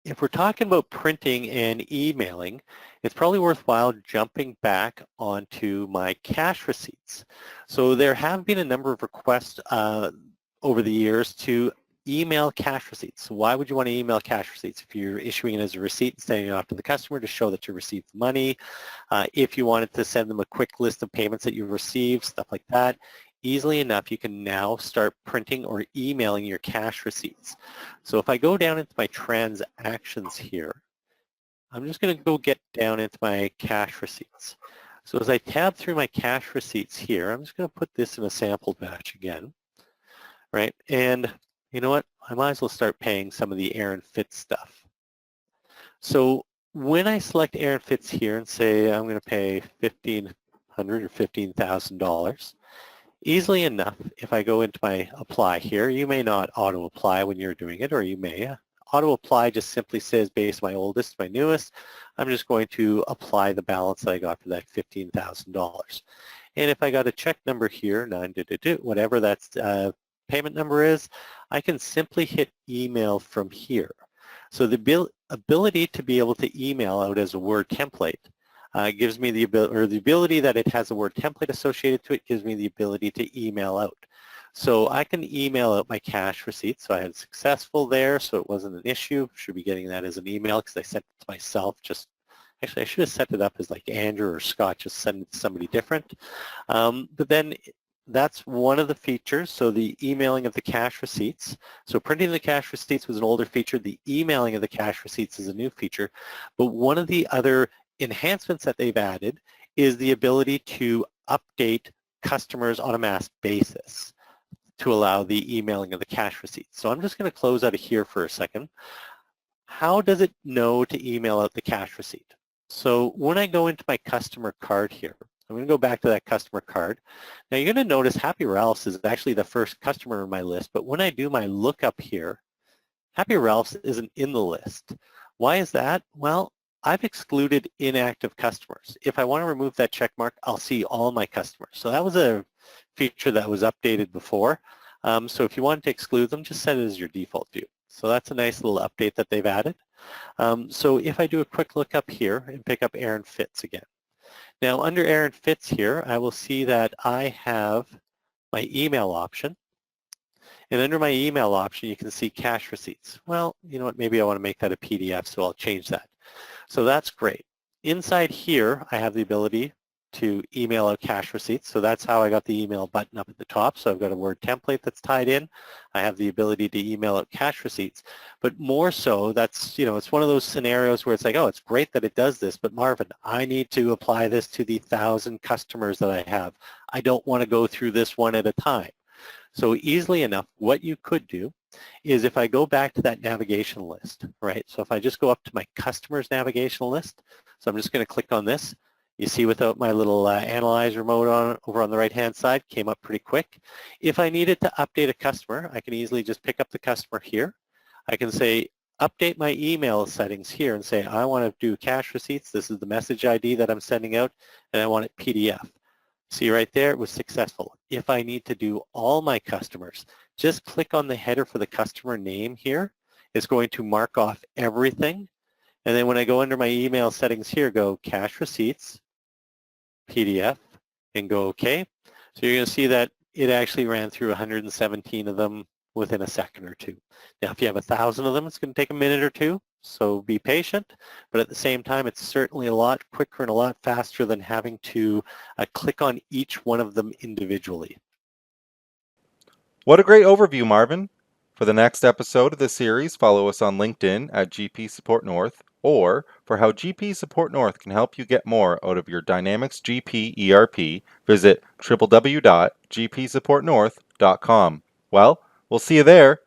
if we're talking about printing and emailing, it's probably worthwhile jumping back onto my cash receipts. So there have been a number of requests over the years to email cash receipts. Why would you want to email cash receipts? If you're issuing it as a receipt and sending it off to the customer to show that you received the money, if you wanted to send them a quick list of payments that you've received, stuff like that, easily enough, you can now start printing or emailing your cash receipts. So if I go down into my transactions here, I'm just going to go get down into my cash receipts. So as I tab through my cash receipts here, I'm just going to put this in a sample batch again, right? And you know what? I might as well start paying some of the Aaron Fitz stuff. So when I select Aaron Fitz here and say I'm going to pay $1,500 or $15,000, easily enough, if I go into my apply here, you may not auto-apply when you're doing it, or you may. Auto-apply just simply says based on my oldest to my newest, I'm just going to apply the balance that I got for that $15,000. And if I got a check number here, whatever that payment number is, I can simply hit email from here. So the ability to be able to email out as a Word template gives me the ability that it has a Word template associated to it gives me the ability to email out. So I can email out my cash receipt. So I had successful there, so it wasn't an issue. Should be getting that as an email because I sent it to myself. Actually, I should have set it up as like Andrew or Scott, just send it to somebody different. But then that's one of the features, so the emailing of the cash receipts. So printing the cash receipts was an older feature. The emailing of the cash receipts is a new feature. But one of the other enhancements that they've added is the ability to update customers on a mass basis to allow the emailing of the cash receipts. So I'm just going to close out of here for a second. How does it know to email out the cash receipt? So when I go into my customer card here, I'm going to go back to that customer card. Now you're going to notice Happy Ralph's is actually the first customer in my list, but when I do my lookup here, Happy Ralph's isn't in the list. Why is that? Well, I've excluded inactive customers. If I want to remove that check mark, I'll see all my customers. So that was a feature that was updated before. So if you want to exclude them, just set it as your default view. So that's a nice little update that they've added. So if I do a quick look up here and pick up Aaron Fitz again. Now under Aaron Fitz here, I will see that I have my email option. And under my email option, you can see cash receipts. Well, you know what, maybe I want to make that a PDF, so I'll change that. So that's great. Inside here, I have the ability to email out cash receipts. So that's how I got the email button up at the top. So I've got a Word template that's tied in. I have the ability to email out cash receipts. But more so, that's, you know, it's one of those scenarios where it's like, oh, it's great that it does this, but Marvin, I need to apply this to the 1,000 customers that I have. I don't want to go through this one at a time. So easily enough, what you could do is if I go back to that navigation list, right? So if I just go up to my customers navigation list, so I'm just going to click on this. You see without my little analyzer mode over on the right-hand side, came up pretty quick. If I needed to update a customer, I can easily just pick up the customer here. I can say, update my email settings here and say, I want to do cash receipts. This is the message ID that I'm sending out, and I want it PDF. See right there, it was successful. If I need to do all my customers, just click on the header for the customer name here. It's going to mark off everything. And then when I go under my email settings here, go cash receipts, PDF, and go OK. So you're going to see that it actually ran through 117 of them within a second or two. Now, if you have 1,000 of them, it's going to take a minute or two. So be patient, but at the same time, it's certainly a lot quicker and a lot faster than having to click on each one of them individually. What a great overview, Marvin. For the next episode of the series, follow us on LinkedIn at GP Support North, or for how GP Support North can help you get more out of your Dynamics GP ERP, visit www.gpsupportnorth.com. Well, we'll see you there.